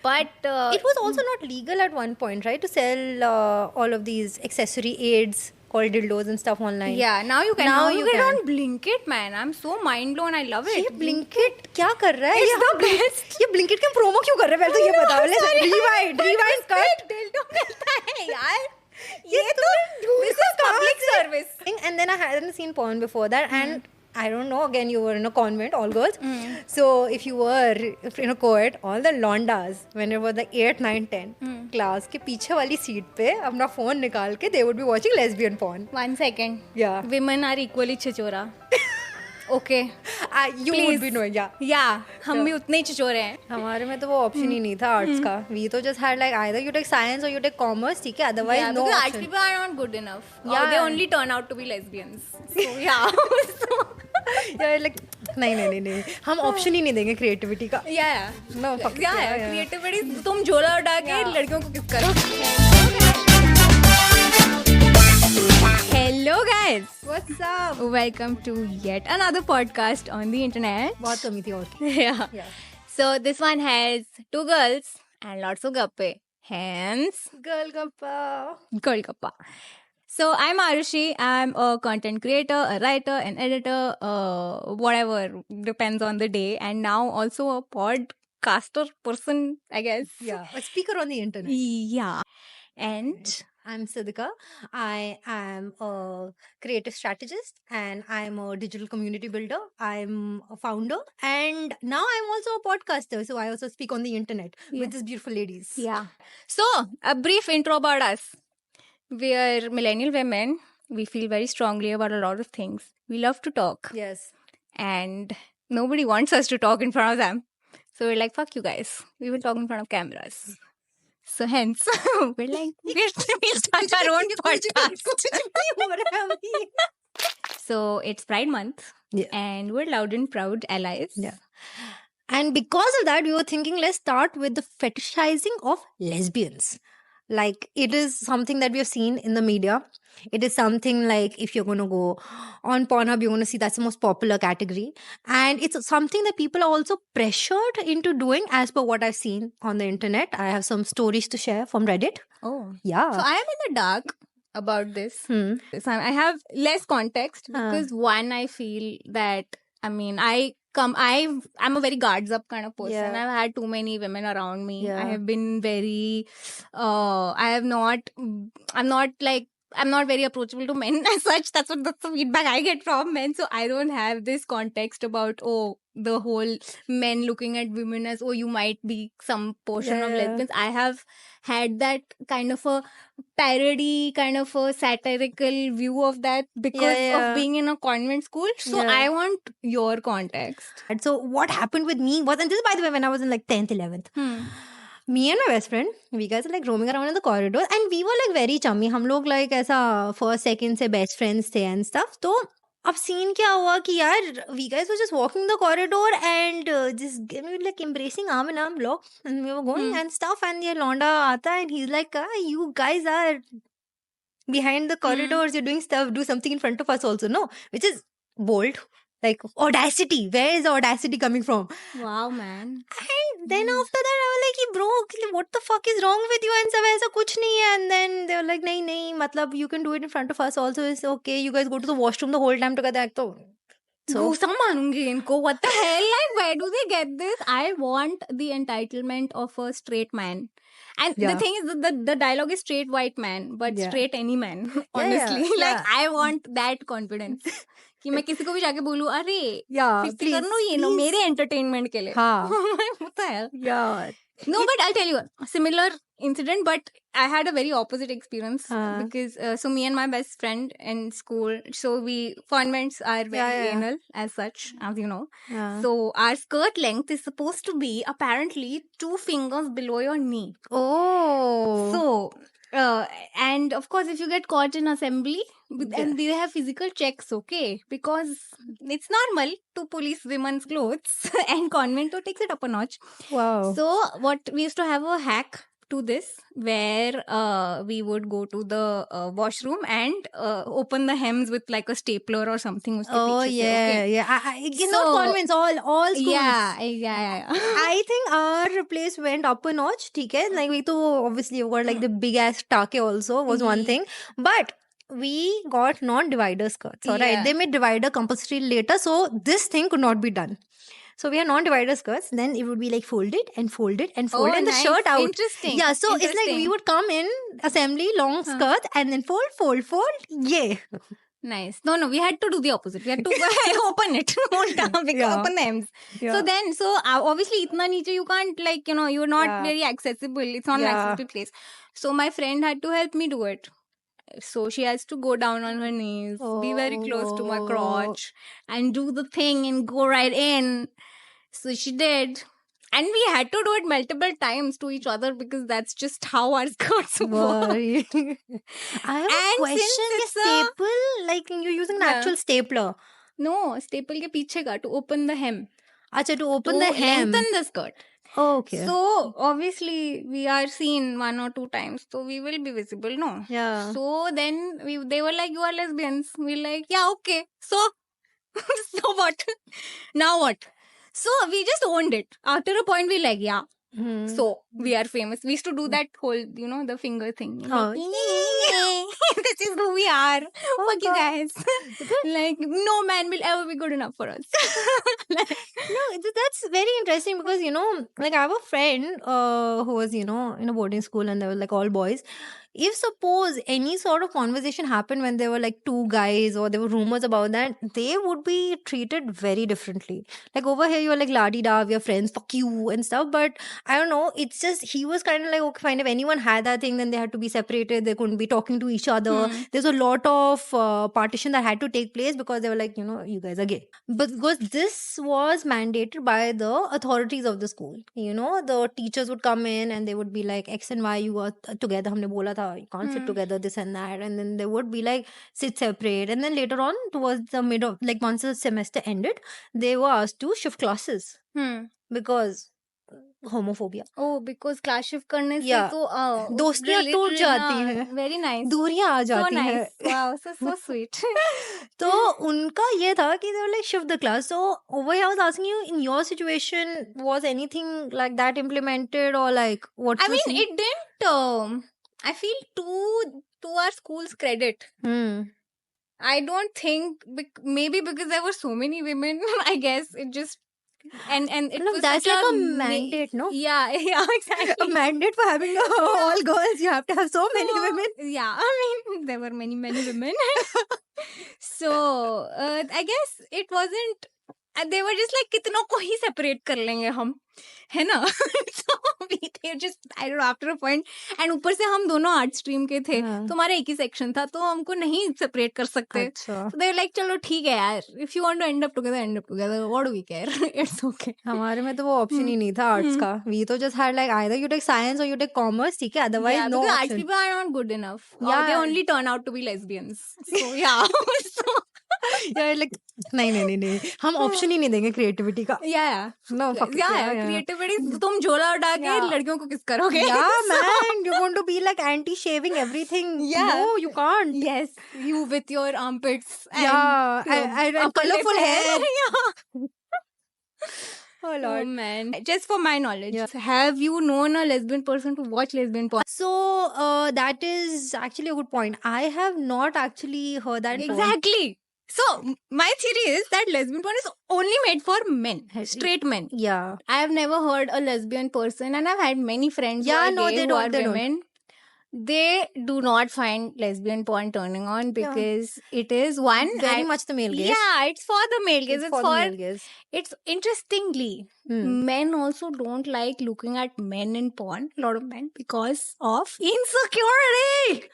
But It was also not legal at one point, right, to sell all of these accessory aids called dildos and stuff online. yeah, now you can. Now Now you you get can. on Blinkit, man. I'm so mind blown. I love ये it. Blinkit क्या कर रहा है? It's ये the हम Blink- best. ये Blinkit का promo क्यों कर रहे हैं? पहले तो ये बताओ. Let's rewind cut. dildo मिलता है यार. ये तो ढूंढ this is कहाँ public से? service. And then I hadn't seen porn before that, and I don't know. Again, you were in a convent, all girls. So if you were in a co-ed, all the londas, when it was like 8, 9, 10 class के पीछे वाली seat पे अपना phone निकाल के they would be watching lesbian porn. 1 second. Yeah. Women are equally छिचोरा. Okay. You would be knowing, yeah. Yeah, हम भी उतने ही छिचोरे हैं. हमारे में तो वो ऑप्शन ही नहीं था आर्ट्स का. We तो just had like either you take science or you take commerce, ठीक है? Otherwise Yeah, no because arts option. people are not good enough. Yeah. Or they only turn out to be lesbians. So yeah. Yeah, like नहीं हम option ही नहीं देंगे creativity का. Yeah. No, fuck Yeah, yeah. creativity तुम झोला उठा के Yeah. लड़कियों को किस करो. Hello guys. What's up? Welcome to yet another podcast on the internet. बहुत कमी थी और की. Yeah. Yeah. So this one has 2 girls and lots of gappe. Hence, Girl gappa. Girl Kappa. So I'm Arushi. I'm a content creator, a writer, an editor, whatever, depends on the day. And now also a podcaster person, I guess. Yeah, a speaker on the internet. Yeah. And I'm Sidika. I am a creative strategist and I'm a digital community builder. I'm a founder and now I'm also a podcaster. So I also speak on the internet with these beautiful ladies. yeah. So a brief intro about us. We are millennial women. We feel very strongly about a lot of things. We love to talk. Yes. And nobody wants us to talk in front of them. So we're like, fuck you guys. We will talk in front of cameras. So hence, we're like, we'll start our own podcast. So it's Pride Month. Yeah. And we're loud and proud allies. Yeah. And because of that, we were thinking, let's start with the fetishizing of lesbians. Like, it is something that we have seen in the media. It is something like, if you're going to go on Pornhub, you're going to see that's the most popular category. And it's something that people are also pressured into doing, as per what I've seen on the internet. I have some stories to share from Reddit. Oh. Yeah. So I am in the dark about this. Hmm. So I have less context because one, I feel that, I mean, I'm a very guards up kind of person. Yeah. I've had too many women around me. Yeah. I have been very, I'm not very approachable to men as such. That's the feedback I get from men. So I don't have this context about, the whole men looking at women as, you might be some portion of Yeah. lesbians. I have had that kind of a parody, kind of a satirical view of that because Yeah. of being in a convent school. So Yeah. I want your context. And so what happened with me was, and this is by the way when I was in like 10th, 11th. Me and my best friend, we guys are like roaming around in the corridor and we were like very chummy. हम लोग like ऐसा first, second से best friends थे and stuff. तो अब scene क्या हुआ कि यार we guys were just walking the corridor and just like embracing arm in arm lock and we were going and stuff and ये लौंडा आता and he's like, you guys are behind the corridors, you're doing stuff, do something in front of us also, no? Which is bold. Like audacity. Where is the audacity coming from? Wow, man. And then after that, I was like, bro, what the fuck is wrong with you? And सब ऐसा कुछ नहीं है. And then they were like, नहीं, मतलब you can do it in front of us also. It's okay. You guys go to the washroom the whole time together. So गुस्सा मारूंगी इनको. What the hell? Like, where do they get this? I want the entitlement of a straight man. And Yeah. the thing is, the dialogue is straight white man, but Yeah. straight any man. Yeah, Honestly, yeah. like I want that confidence. कि मैं किसी को भी जाके बोलूं, अरे yeah, 50 कर लो ये नो मेरे entertainment के लिए. हाँ. What the hell? Yeah. No, but I'll tell you a similar incident, but I had a very opposite experience because so me and my best friend in school, so we convents are very anal as such, as you know. Yeah. So our skirt length is supposed to be apparently 2 fingers below your knee. Oh. So and of course, if you get caught in assembly, and they have physical checks, okay, because it's normal to police women's clothes, and convent takes it up a notch. Wow. So what we used to have a hack to this where we would go to the washroom and open the hems with like a stapler or something. Uske Oh पीछे से, yeah, okay? yeah. I So- not convents, all schools. Yeah. I think our place went up a notch. ठीक है, like we तो obviously we got like the big ass take also was one thing, but we got non-divider skirts. Alright, Yeah. they made divider compulsory later, so this thing could not be done. So we had non-divider skirts. Then it would be like folded and folded and folded, Oh, and the nice. shirt out. Interesting. Yeah, so it's like we Interesting. would come in assembly long skirts and then fold. Yeah. Nice. No, we had to do the opposite. We had to open it. Yeah. Open the hems. Yeah. So obviously, itna niche you can't, like, you're not Yeah. very accessible. It's not an Yeah. accessible place. So my friend had to help me do it. So she has to go down on her knees, be very close to my crotch, and do the thing and go right in. So she did. And we had to do it multiple times to each other because that's just how our skirts work. Worry. I have a And question. since Your it's a- staple, like you're using an Yeah. actual stapler. No, staple ke piche ka to open the hem. Acha, to open To the hem. lengthen the skirt. Okay. So obviously we are seen 1 or 2 times, so we will be visible, no? Yeah. So then they were like, you are lesbians. We're like, yeah, okay. So, so what? Now what? So we just owned it. After a point, we like, yeah. Hmm. So we are famous. We used to do that whole, the finger thing. Oh. This is who we are. Fuck you guys. Like, no man will ever be good enough for us. No, that's very interesting because like I have a friend who was in a boarding school and they were like all boys. If suppose any sort of conversation happened when there were like 2 guys or there were rumors about that, they would be treated very differently. Like over here, you're like la di da, we are friends, fuck you and stuff. But I don't know. It's just he was kind of like, okay, fine. If anyone had that thing, then they had to be separated. They couldn't be talking to each other. There's a lot of partition that had to take place because they were like, you guys are gay. But because this was mandated by the authorities of the school, the teachers would come in and they would be like, X and Y, you are together. हमने बोला था, you can't sit together, this and that. And then they would be like, sit separate. And then later on, towards the mid of, like once the semester ended, they were asked to shift classes because homophobia. Oh, because class shift करने से Yeah. तो दोस्तियां टूट जाती हैं. Very nice. दूरियां आ So जाती हैं. nice. Wow, so sweet. तो उनका ये था कि they were like shift the class. So over here I was asking you, in your situation, was anything like that implemented or like what? I mean, it didn't. I feel to our school's credit, I don't think maybe because there were so many women. I guess it just and it No, was that's such like a mandate, no? Yeah, exactly. A mandate for having all girls. You have to have so many women. Yeah, I mean, there were many women. So, I guess it wasn't. They were just like, कितनों को ही separate कर लेंगे हम, है ना? So they just, I don't know, after a point, and ऊपर से हम दोनों art stream के थे, तो हमारा एक ही section था, तो हमको नहीं separate कर सकते. अच्छा. So they were like, चलो ठीक है यार, if you want to end up together, what do we care? It's okay. हमारे में तो वो option ही नहीं था arts का. We तो just had like either you take science or you take commerce, ठीक है? Otherwise Yeah, no because arts option. people are not good enough. Yeah. They only turn out to be lesbians. So yeah. Yeah, like नहीं हम option ही नहीं देंगे creativity का. Yeah. No, fuck it. Yeah, creativity. तुम झोला उठा के Yeah. लड़कियों को किस करोगे? Yeah, man, you're going to be like anti-shaving everything. Yeah. No, you can't. Yes, you with your armpits. And Yeah, your and upper lip colourful hair. Yeah. Oh Oh lord. man. Just for my knowledge, Yeah. have you known a lesbian person to watch lesbian porn? So that is actually a good point. I have not actually heard that. before. Exactly. So my theory is that lesbian porn is only made for men, straight men. Yeah. I have never heard a lesbian person, and I've had many friends Yeah, who are no, gay, they who don't, are they don't. women. They do not find lesbian porn turning on because it is one Very much the male gaze. Yeah, it's for the male gaze. It's for the male gaze. It's interestingly, Hmm. men also don't like looking at men in porn. A lot of men because of insecurity.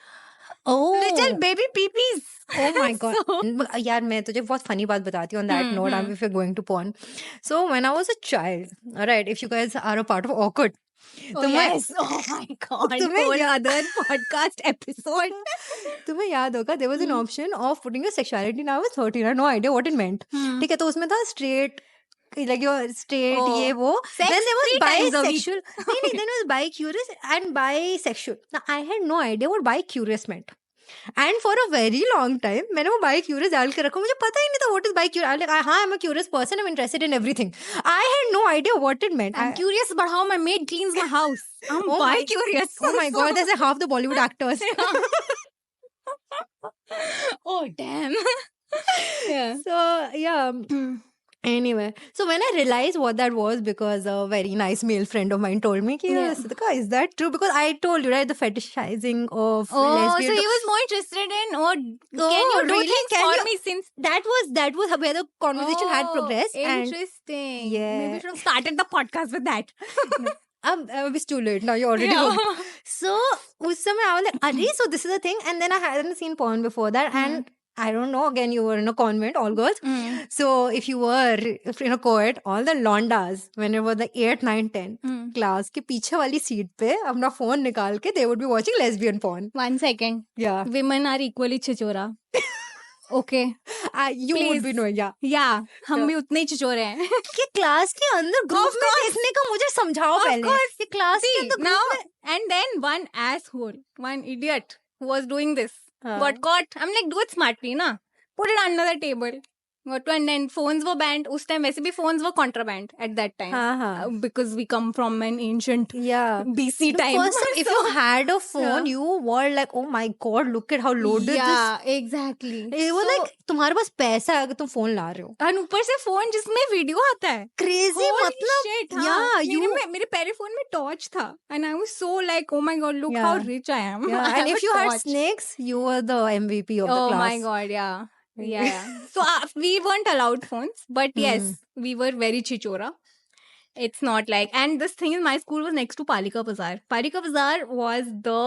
Oh. Little baby peepees. Oh my god. So- यार मैं तुझे बहुत funny बात बताती हूँ on that note. If you're going to porn. So when I was a child, alright, if you guys are a part of awkward. Oh, तुम्हें- yes. Oh my god. तुम्हें Whole याद- other podcast episode. तुम्हें याद होगा there was an option of putting your sexuality. Now I was 13. I had no idea what it meant. ठीक है तो उसमें था straight, like you're straight, ye wo. Sex Then there was 3 times a week. bisexual. Then there was bi-curious and bisexual. Now I had no idea what bi-curious meant. And for a very long time, मैंने वो bi-curious डाल के रखा, मुझे पता ही नहीं था what is bi-curious. I was like, हाँ, I'm a curious person, I'm interested in everything. I had no idea what it meant. I'm curious about how my maid cleans my house. I'm bi-curious. Oh my god, that's like half the Bollywood actors. Oh, damn. Yeah. So, yeah. Anyway, so when I realized what that was, because a very nice male friend of mine told me, Yeah. Siddhika, is that true? Because I told you, right, the fetishizing of Oh, so lesbian. he was more interested in, can Oh, you do really? things Can for you- me since... that was where the conversation had progressed. And Interesting. Yeah. Maybe we should have started the podcast with that. it's too late now. You're already Yeah. hooked. So, उस समय I was like, "Arey, so this is a thing." And then I hadn't seen porn before that, and I don't know. Again, you were in a convent, all girls. So if you were in a co-ed, all the londas, when it was like 8, 9, 10, class के पीछे वाली seat पे अपना phone निकाल के they would be watching lesbian porn. 1 second. Yeah. Women are equally chichora. Okay. You Please. would be knowing, yeah. Yeah. हम भी उतने ही चिचोरे हैं. कि क्लास के अंदर ग्रुप Of में course. देखने का मुझे समझाओ Of पहले course. कि क्लास के See, अंदर now, ग्रुप में and then one asshole, one idiot who was doing this हाँ. got caught. I'm like, do it smartly, na? Put it under the table. Got to, and then phones were banned. उस time वैसे भी phones were contraband at that time. हाँ हाँ Because we come from an ancient yeah. BC The time. first time, if you had a phone, Yeah. you were like, oh my god, look at how loaded Yeah, exactly. this. It was So- like, तुम्हारे पास पैसा है अगर तुम phone ला रहे हो. और ऊपर से फोन जिसमें वीडियो आता है. Crazy, Holy मतलब shit, हाँ. yeah, मेरे पहले फोन में टॉर्च था. And I was so like, oh my god, look Yeah. how rich I am. yeah. I And have if a you had torch. snakes, you were the MVP of the Oh class. my god, yeah. Yeah. So we weren't allowed phones, but yes, we were very chichora. It's not like, and this thing is, my school was next to Palika Bazaar. Palika Bazaar was the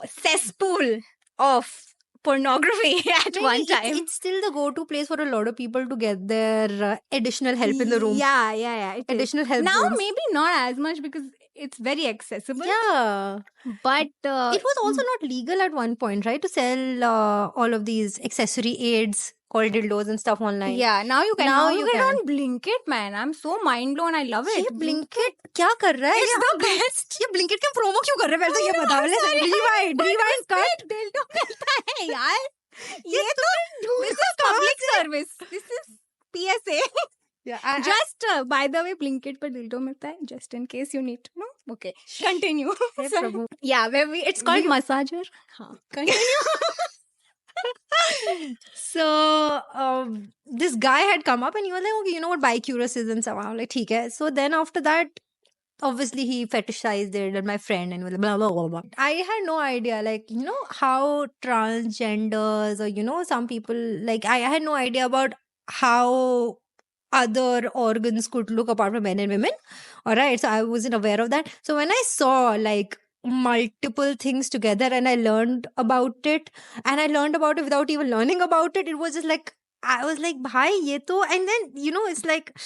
cesspool of pornography at Maybe one time. It's still the go-to place for a lot of people to get their additional help in the room. Yeah. It is. Additional help. Now rooms. maybe not as much because it's very accessible. Yeah. But It was also not legal at one point, right? To sell all of these accessory aids called dildos and stuff online. yeah, now you can. Now Now you you get can. on Blinkit, man. I'm so mind blown. I love ये it. Blinkit क्या कर रहा है? It's the best. ये Blinkit के promo क्यों कर रहा है? पहले तो ये बता पहले rewind cut. dildo मिलता है यार. ये तो this is public service. This is PSA. Yeah, Just by the way, Blinkit पर dildo मिलता है. Just in case you need to know. Okay, continue. Hey So, Prabhu. yeah, where it's called massager. हाँ, continue. So this guy had come up and he was like, okay, you know what bi-curious is and stuff. I was like, ठीक है. So then after that, obviously he fetishized it and my friend and he was like, blah, blah, blah, blah. I had no idea, like, you know, how transgenders or, you know, some people, like, I had no idea about how other organs could look apart from men and women. All right. So I wasn't aware of that. So when I saw like multiple things together and I learned about it and I learned about it without even learning about it, it was just like, I was like, bhai, ye to, and then, you know, it's like,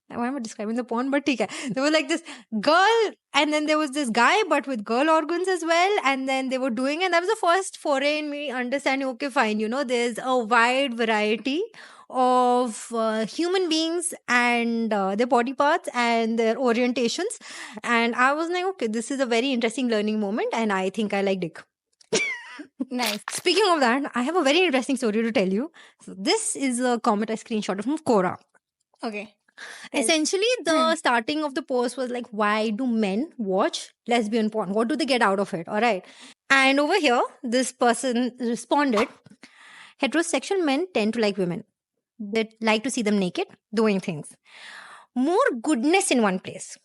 why am I describing the porn? But theek hai. There was like this girl and then there was this guy, but with girl organs as well. And then they were doing, and that was the first foray in me understanding, okay, fine, you know, there's a wide variety of human beings and their body parts and their orientations. And I was like, okay, this is a very interesting learning moment. And I think I like dick. Nice. Speaking of that, I have a very interesting story to tell you. So this is a comment I screenshotted from Quora. Okay. Essentially, the starting of the post was like, why do men watch lesbian porn? What do they get out of it? All right. And over here, this person responded, heterosexual men tend to like women. They like to see them naked, doing things. More goodness in one place.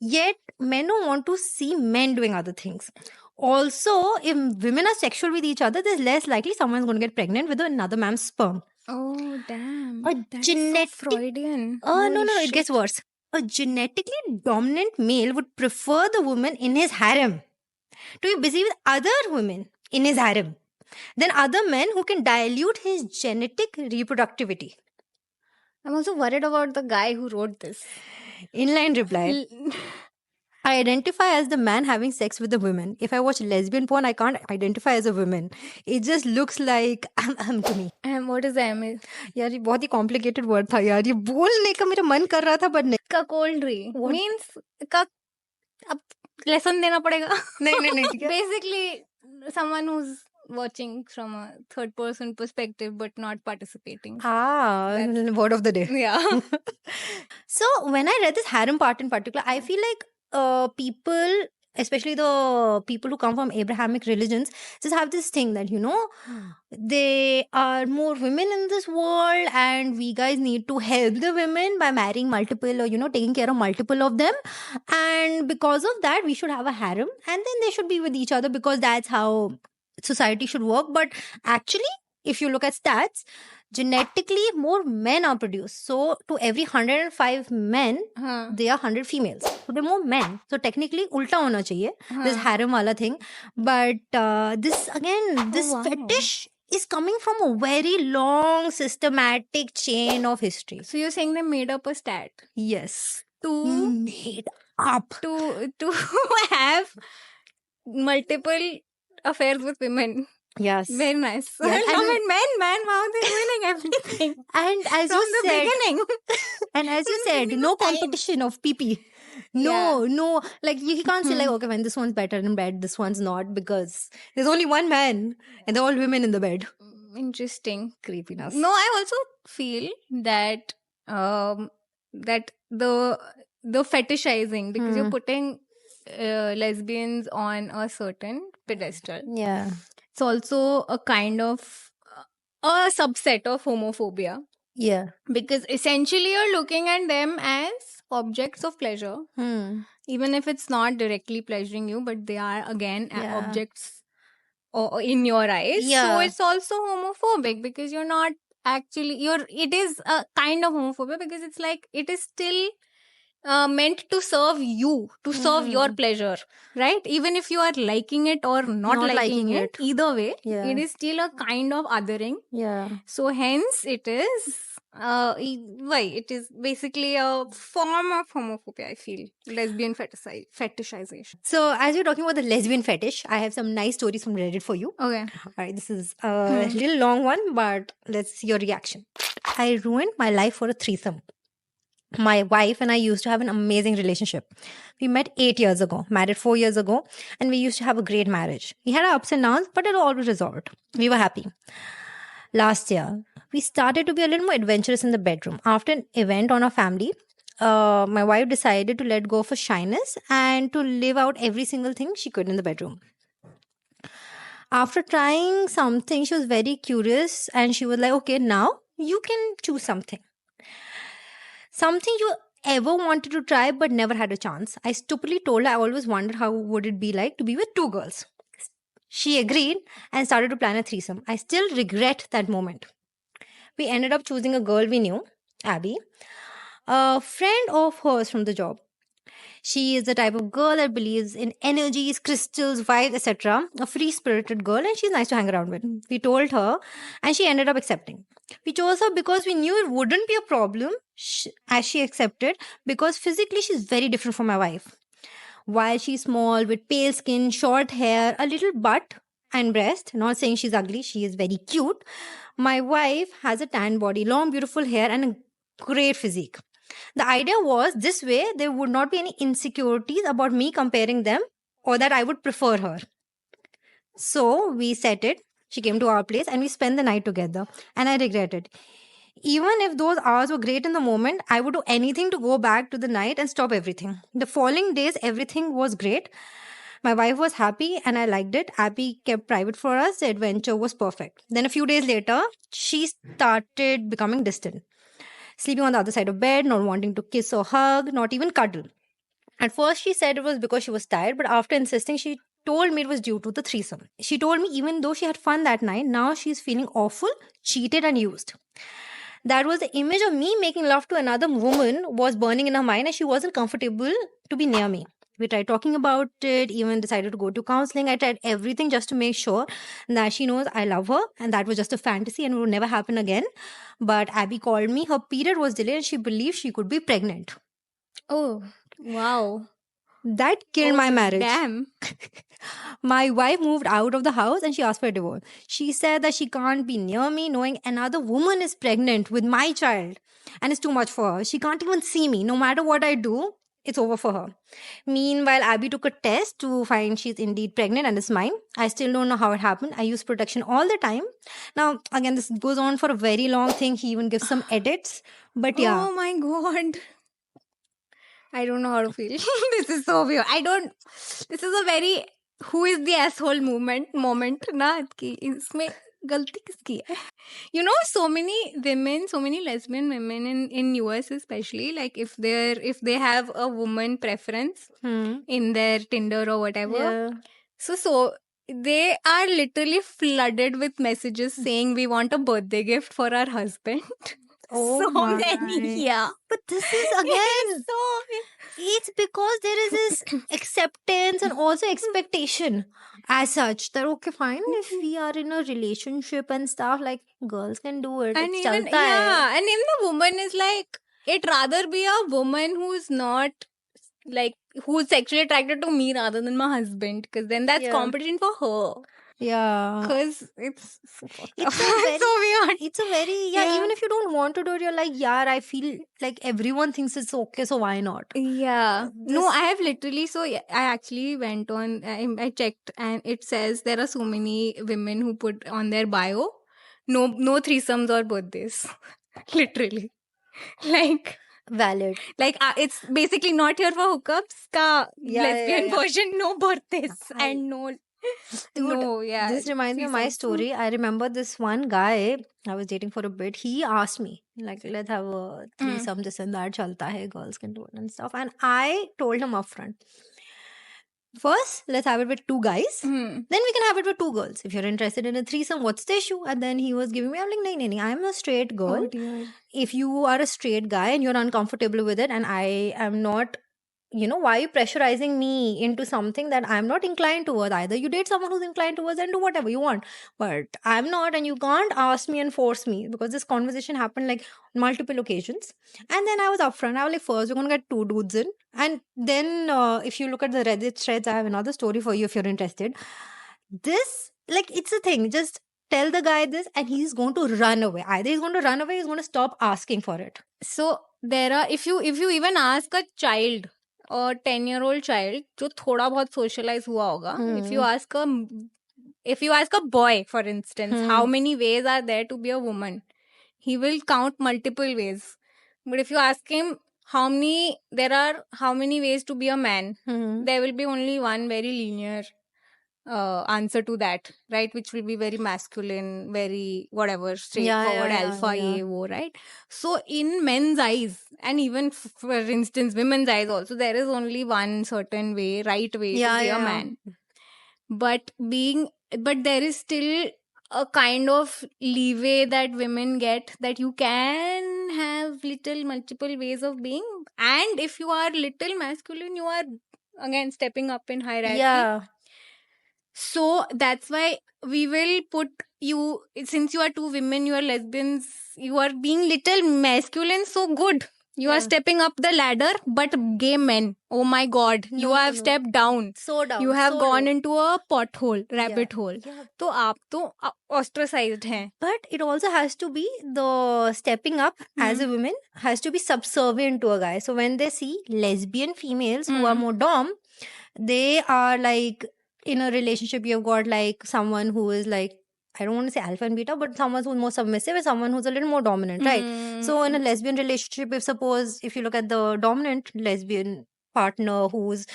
Yet, men don't want to see men doing other things. Also, if women are sexual with each other, there's less likely someone's going to get pregnant with another man's sperm. Oh, damn. A That's genetic- so Freudian. Oh, no, Holy it shit. gets worse. A genetically dominant male would prefer the woman in his harem to be busy with other women in his harem than other men who can dilute his genetic reproductivity. I'm also worried about the guy who wrote this. Inline reply. I identify as the man having sex with the women. If I watch lesbian porn, I can't identify as a woman. It just looks like to me. What is the M? यार ये बहुत ही complicated word था यार. ये बोलने का मेरा मन कर रहा था but नहीं. Cuckoldry What? means अब lesson देना पड़ेगा. नहीं. Basically, someone who's watching from a third person perspective but not participating. Word of the day. Yeah. So when I read this harem part in particular, I feel like people, especially the people who come from Abrahamic religions, just have this thing that, there are more women in this world and we guys need to help the women by marrying multiple or, taking care of multiple of them. And because of that, we should have a harem and then they should be with each other because that's how society should work. But actually, if you look at stats, genetically more men are produced. So to every 105 men, there are 100 females. So there are more men. So technically, ulta hona chahiye. This harem wala thing. But this fetish is coming from a very long systematic chain of history. So you're saying they made up a stat? Yes. Made up. To have multiple affairs with women. Yes. Very nice. Yes. I mean, men, how they're winning everything. And as from you the said, beginning. And as you said, no competition of PP. No. Like, you can't say, like, okay, when this one's better in bed, this one's not, because there's only one man and they're all women in the bed. Interesting. Creepiness. No, I also feel that that the fetishizing, because you're putting lesbians on a certain pedestal. Yeah. It's also a kind of a subset of homophobia. Yeah. Because essentially you're looking at them as objects of pleasure. Even if it's not directly pleasuring you, but they are again objects in your eyes. Yeah. So it's also homophobic because you're not actually, it is a kind of homophobia because it's like, it is still meant to serve you, to serve your pleasure, right? Even if you are liking it or not liking it, either way, it is still a kind of othering. Yeah. So hence it is, it is basically a form of homophobia, I feel. Lesbian fetishization. So as you're talking about the lesbian fetish, I have some nice stories from Reddit for you. Okay. All right, this is a little long one, but let's see your reaction. I ruined my life for a threesome. My wife and I used to have an amazing relationship. We met 8 years ago, married 4 years ago, and we used to have a great marriage. We had our ups and downs, but it all was resolved. We were happy. Last year, we started to be a little more adventurous in the bedroom. After an event on our family, my wife decided to let go of her shyness and to live out every single thing she could in the bedroom. After trying something, she was very curious and she was like, okay, now you can choose something. Something you ever wanted to try but never had a chance. I stupidly told her I always wondered how would it be like to be with 2 girls. She agreed and started to plan a threesome. I still regret that moment. We ended up choosing a girl we knew, Abby, a friend of hers from the job. She is the type of girl that believes in energies, crystals, vibes, etc. A free-spirited girl, and she's nice to hang around with. We told her and she ended up accepting. We chose her because we knew it wouldn't be a problem, as she accepted, because physically she's very different from my wife. While she's small, with pale skin, short hair, a little butt and breast, not saying she's ugly, she is very cute. My wife has a tan body, long beautiful hair and a great physique. The idea was this way there would not be any insecurities about me comparing them or that I would prefer her. So we set it. She came to our place and we spent the night together. And I regret it. Even if those hours were great in the moment, I would do anything to go back to the night and stop everything. The following days, everything was great. My wife was happy and I liked it. Abby kept private for us. The adventure was perfect. Then a few days later, she started becoming distant. Sleeping on the other side of bed, not wanting to kiss or hug, not even cuddle. At first, she said it was because she was tired, but after insisting, she told me it was due to the threesome. She told me even though she had fun that night, now she's feeling awful, cheated and used. That was the image of me making love to another woman was burning in her mind and she wasn't comfortable to be near me. We tried talking about it, even decided to go to counseling. I tried everything just to make sure that she knows I love her and that was just a fantasy and it would never happen again. But Abby called me. Her period was delayed and she believed she could be pregnant. Oh, wow. That killed my marriage. Damn. My wife moved out of the house and she asked for a divorce. She said that she can't be near me knowing another woman is pregnant with my child and it's too much for her. She can't even see me. No matter what I do, it's over for her. Meanwhile, Abby took a test to find she's indeed pregnant and it's mine. I still don't know how it happened. I use protection all the time. Now, again, this goes on for a very long thing. He even gives some edits. But yeah. Oh my god. I don't know how to feel. This is so weird. This is a very who is the asshole moment ना कि इसमें गलती किसकी है? You know, so many lesbian women in US especially, like if they have a woman preference in their Tinder or whatever, Yeah. so they are literally flooded with messages saying we want a birthday gift for our husband. Oh so my. many, yeah. But this is again, So it's because there is this acceptance and also expectation as such that okay, fine, if we are in a relationship and stuff, like girls can do it. and it's even chalta hai. and even the woman is like, it rather be a woman who's not like who's sexually attracted to me rather than my husband, because then that's Yeah. competition for her. Yeah. Because it's It's a very- so weird. It's a very, Yeah. even if you don't want to do it, you're like, yeah, I feel like everyone thinks it's okay, so why not? Yeah. No, This- I have literally, I actually went on, I checked and it says there are so many women who put on their bio, no threesomes or birthdays. Literally. Like Valid. it's basically not here for hookups ka lesbian yeah. version, no birthdays I- and no. Dude, no, yeah. This reminds me of my threesomes. story. I remember this one guy I was dating for a bit. He asked me, like, let's have a threesome, this and that, chalta hai, girls can do it and stuff. And I told him upfront, first, let's have it with 2 guys. Then we can have it with 2 girls. If you're interested in a threesome, what's the issue? And then he was giving me, I'm like, no, I'm a straight girl. Oh dear. If you are a straight guy and you're uncomfortable with it, and I am not, why are you pressurizing me into something that I'm not inclined towards? Either you date someone who's inclined towards and do whatever you want, but I'm not, and you can't ask me and force me, because this conversation happened like on multiple occasions. And then I was upfront. I was like, first we're gonna get 2 dudes in, and then if you look at the Reddit threads, I have another story for you if you're interested. This, like, it's a thing. Just tell the guy this and he's going to run away. Either he's going to run away, he's going to stop asking for it. So there are, if you even ask a child or 10-year-old child जो थोड़ा बहुत socialize हुआ होगा, if you ask a boy, for instance, how many ways are there to be a woman, he will count multiple ways. But if you ask him how many ways to be a man, there will be only one very linear answer to that, right? Which will be very masculine, very whatever, straightforward, alpha, ye, wo, right? So in men's eyes, and even for instance, women's eyes also, there is only one certain way, right way to be a man. But there is still a kind of leeway that women get, that you can have multiple ways of being. And if you are little masculine, you are again stepping up in hierarchy. Yeah. So that's why we will put you, since you are 2 women, you are lesbians, you are being little masculine, so good. You are stepping up the ladder, but gay men, oh my god, you have stepped down. So down. You have so gone low. into a pothole, rabbit hole. Yeah. तो आप तो ostracized हैं. But it also has to be, the stepping up as a woman has to be subservient to a guy. So when they see lesbian females who are more dom, they are like, in a relationship, you've got like someone who is like, I don't want to say alpha and beta, but someone who's more submissive and someone who's a little more dominant, right? So in a lesbian relationship, if you look at the dominant lesbian partner who's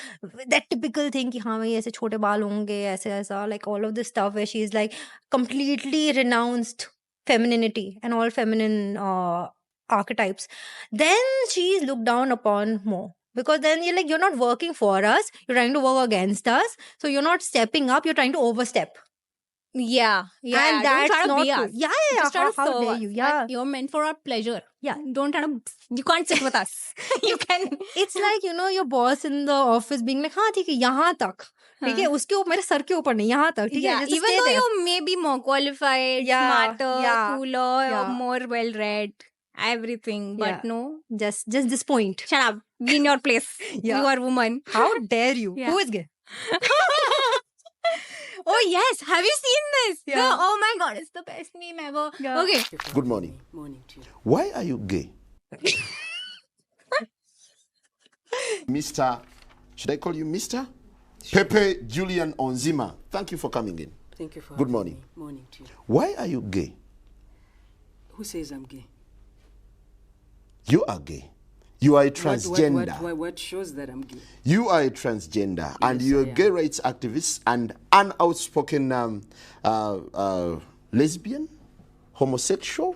that typical thing कि हाँ भाई ऐसे छोटे बाल होंगे ऐसे ऐसा, like all of this stuff where she's like completely renounced femininity and all feminine archetypes, then she's looked down upon more. Because then you're like, you're not working for us, you're trying to work against us. So you're not stepping up, you're trying to overstep. Yeah. And that's don't try to not be cool. us. Yeah. Just try to How serve dare us. you? Yeah. You're meant for our pleasure. Yeah. Don't try to, you can't sit with us. You can. It's like, your boss in the office being like, हाँ ठीक है यहाँ तक, ठीक है, उसके ऊपर मेरे सर के ऊपर नहीं, यहाँ तक, ठीक है. Yeah, Just even stay though there. you may be more qualified, smarter, cooler, or more well read, everything, but no. Just this point. Shut up. be in your place. Yeah. You are woman. How dare you? Yeah. Who is gay? Oh yes, have you seen this? Yeah. Oh my god, it's the best meme ever. Yeah. Okay. Good morning. Morning to you. Why are you gay? Mr. Should I call you Mr? Pepe Julian Onzima. Thank you for coming in. Thank you for Good having morning. me. Morning to you. Why are you gay? Who says I'm gay? You are gay. You are a transgender. What shows that I'm gay? You are a transgender, and Yes, you're a I am. gay rights activist and an outspoken lesbian, homosexual.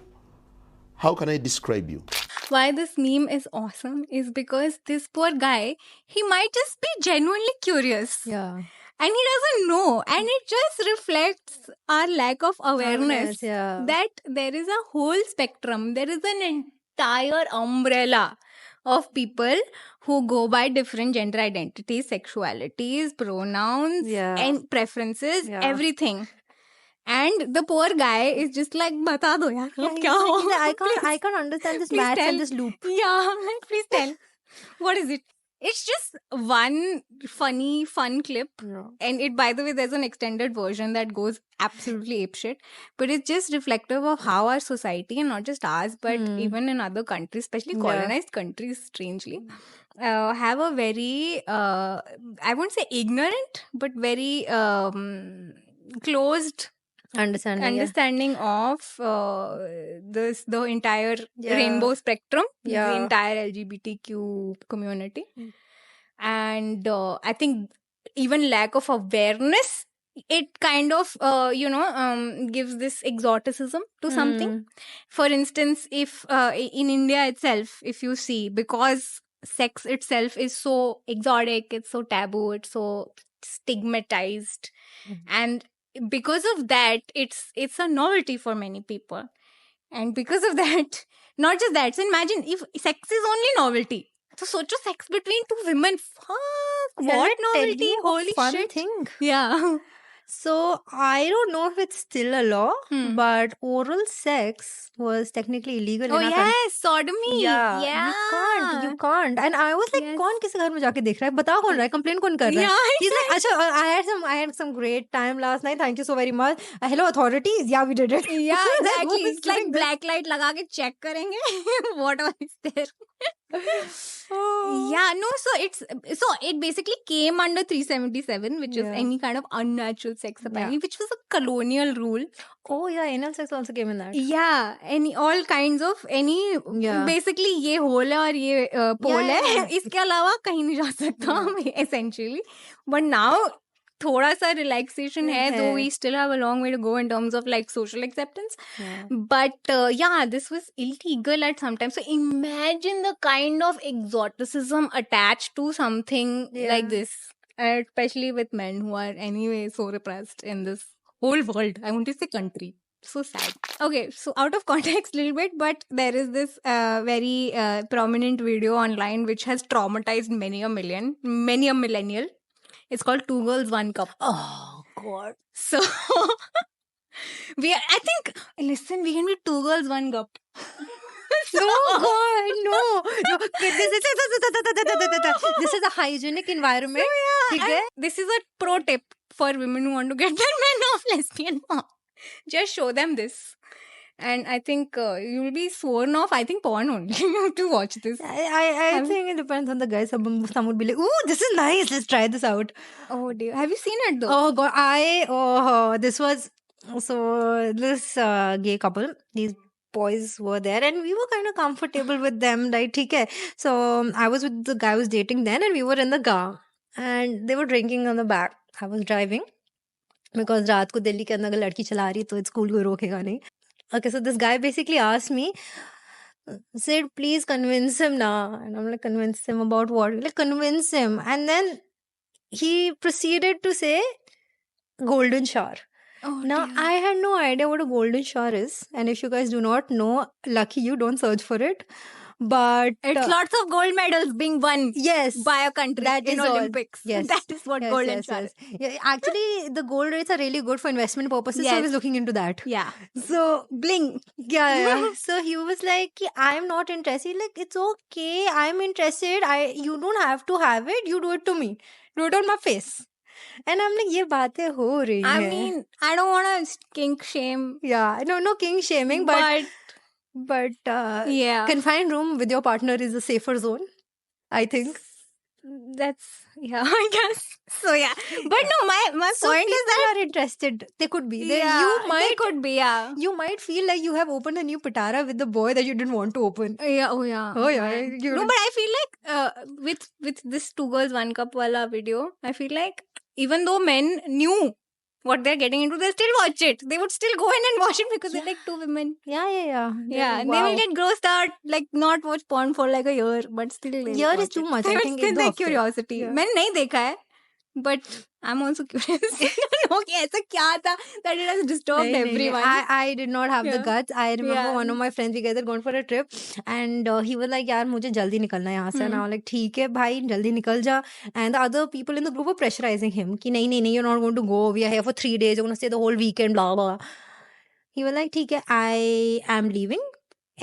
How can I describe you? Why this meme is awesome is because this poor guy, he might just be genuinely curious. Yeah. And he doesn't know. And it just reflects our lack of awareness Yeah. that there is a whole spectrum. There is an entire umbrella of people who go by different gender identities, sexualities, pronouns, Yeah. and preferences, Yeah. everything. And the poor guy is just like, bata do yaar, Yeah, ab he's kya like- ho? he's like, I can't understand this Please maths tell. and this loop. Yeah, I'm like, please tell. What is it? It's just one fun clip. Yeah. And it, by the way, there's an extended version that goes absolutely apeshit. But it's just reflective of how our society, and not just ours, but even in other countries, especially Yeah. colonized countries, strangely, have a very, I won't say ignorant, but very closed understanding of the entire Yeah. rainbow spectrum, Yeah. the entire LGBTQ community. And I think even lack of awareness, it kind of gives this exoticism to something. For instance, if in India itself, if you see, because sex itself is so exotic, it's so taboo, it's so stigmatized, and because of that, it's a novelty for many people. And because of that, not just that, so imagine if sex is only novelty. So socho sex between two women. Fuck, Shall what I tell novelty? you a Holy fun shit. thing. Yeah. So I don't know if it's still a law, Hmm. but oral sex was technically illegal Oh in our country. yes, sodomy. Yeah, Yeah. you can't. And I was like, Yes. कौन किसी घर में जाके देख रहा है? बताओ कौन रहा है? Complain कौन कर रहा है? Yeah, He's like, अच्छा, I had some great time last night. Thank you so very much. Hello authorities. Yeah, we did it. Yeah, Who exactly. is It's like doing this? black light लगा के check करेंगे what all is there. Oh. Yeah, no, so it basically came under 377, which is Yeah. any kind of unnatural sex apparently, which was a colonial rule. Oh yeah, anal sex also came in that. Yeah, all kinds of Yeah. basically ये hole है और ये pole Yeah, है. yeah. इसके अलावा कहीं नहीं जा सकता essentially. But now थोड़ा सा relaxation है, though we still have a long way to go in terms of like social acceptance. Yeah. But yeah, this was illegal at some time. So imagine the kind of exoticism attached to something like this, especially with men who are anyway so repressed in this whole world. I want to say country. So sad. Okay, so out of context a little bit, but there is this very prominent video online which has traumatized many a millennial. It's called Two Girls, One Cup. Oh God. So we can be two girls, one cup. No, God, no. This is a hygienic environment. ठीक है? This is a pro tip for women who want to get their men off lesbian porn. Just show them this. And I think you will be sworn off. I think porn only. You have to watch this. I think it depends on the guy. Some would be like, ooh, this is nice. Let's try this out. Oh dear. Have you seen it though? Oh God, this was this gay couple. These boys were there, and we were kind of comfortable with them, right? ठीक है. So I was with the guy I was dating then, and we were in the car, and they were drinking on the back. I was driving because रात को दिल्ली के अंदर अगर लड़की चला रही है तो स्कूल कोई रोकेगा नहीं. Okay, so this guy basically asked me, said, please convince him now. And I'm like, convince him about what? Like, convince him. And then he proceeded to say, golden shower. Oh, Now, dear. I had no idea what a golden shower is. And if you guys do not know, lucky you, don't search for it. But It's lots of gold medals being won yes, by a country that in is all. Olympics. Yes. That is what gold and silver. Yeah, actually, the gold rates are really good for investment purposes. So I Yes. was looking into that. Yeah. So Bling. yeah. So he was like, I'm not interested. Like, it's okay. I'm interested. You don't have to have it. You do it to me. Do it on my face. And I'm like, ये बातें हो रही I हैं. mean, I don't want to kink shame, Yeah, no king shaming, but yeah, confined room with your partner is a safer zone, I think. that's yeah, I guess. So yeah, but no, my So point is people that are interested. They could be. they could be, yeah. You might feel like you have opened a new pitara with the boy that you didn't want to open. Yeah, oh yeah. Oh yeah, man. you- No, but I feel like with this 2 girls 1 cup wala video, I feel like even though men knew what they're getting into, they still watch it. They would still go in and watch it because they're like 2 women. Yeah. Yeah, and they will get grossed out, like not watch porn for like a year, but still they'll Year is watch too it. much, I They think, will एक still दो their हफ्ते. curiosity. Yeah. मैंने नहीं देखा है, but I'm also curious. No, कि ऐसा क्या था that it has disturbed नहीं, everyone. I did not have the Yeah. guts. I remember Yeah. one of my friends, we guys had gone for a trip and he was like, यार मुझे जल्दी निकलना है यहाँ से. And I was like, ठीक है भाई, जल्दी निकल जा. And the other people in the group were pressurizing him कि नहीं, you're not going to go. We are here for 3 days. You're going to stay the whole weekend, blah, blah. He was like, ठीक है, I am leaving.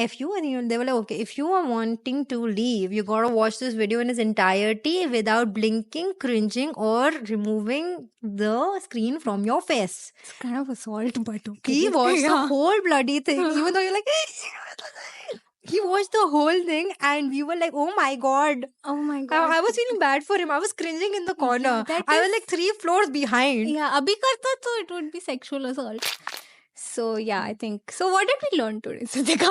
F you. And they were like, okay, if you are wanting to leave, you gotta watch this video in its entirety without blinking, cringing, or removing the screen from your face. It's kind of assault, but okay. He watched the Yeah. whole bloody thing, even though you're like, he watched the whole thing, and we were like, oh my god. Oh my god. I was feeling bad for him. I was cringing in the corner. that I was is- like 3 floors behind. Yeah, abhi karta to it would be sexual assault. So yeah, I think. So what did we learn today, Siddhika?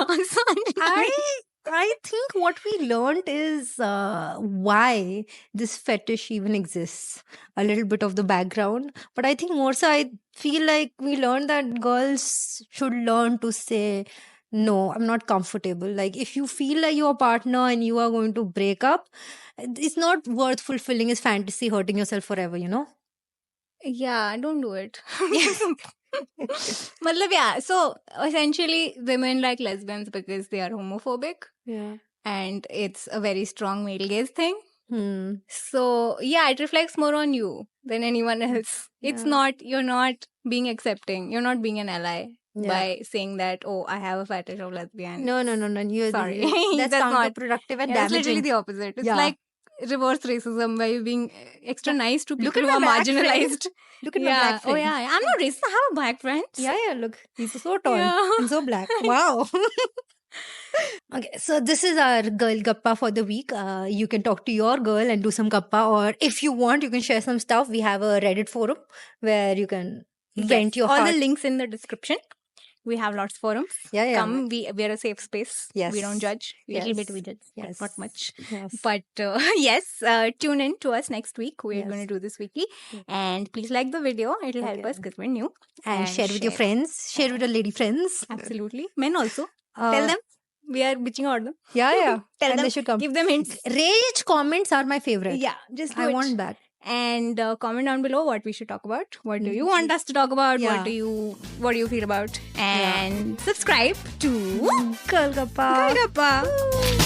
I think what we learned is why this fetish even exists. A little bit of the background, but I think more so, I feel like we learned that girls should learn to say no, I'm not comfortable. Like if you feel like your partner and you are going to break up, it's not worth fulfilling his fantasy, hurting yourself forever. You know. Yeah, don't do it. Matlab, yeah. So essentially, women like lesbians because they are homophobic, Yeah. and it's a very strong male gaze thing. Hmm. So yeah, it reflects more on you than anyone else. It's Yeah. not, you're not being accepting. You're not being an ally Yeah. by saying that, oh, I have a fetish of lesbian. No. You're Sorry. That's That's not- counterproductive and Yeah, it's literally damaging. the opposite. It's Yeah. like reverse racism where you're being extra nice to Look people at who are my black friend. marginalized. Look at my Yeah. black Oh friend. yeah. I'm not racist. I have a black friend. Yeah, look. He's so tall Yeah. and so black. Wow. Okay, so this is our girl gappa for the week. You can talk to your girl and do some gappa, or if you want, you can share some stuff. We have a Reddit forum where you can vent your All heart. the links in the description. We have lots of forums. Yeah. Come, we're a safe space. Yes. We don't judge. Little bit Yes. we judge, but Yes. not much. Yes. But yes, tune in to us next week. We're Yes. going to do this weekly. And please like the video. It'll help Okay. us because we're new. And share with your friends. Share with your lady friends. Absolutely. Men also. Uh, Tell them. We are bitching about them. Yeah. Tell And them. they should come. Give them hints. Rage comments are my favorite. Yeah, just do I it. want that. And comment down below what we should talk about. What do you want us to talk about? Yeah. What do you feel about? And subscribe to Girl gappa. Golgappa.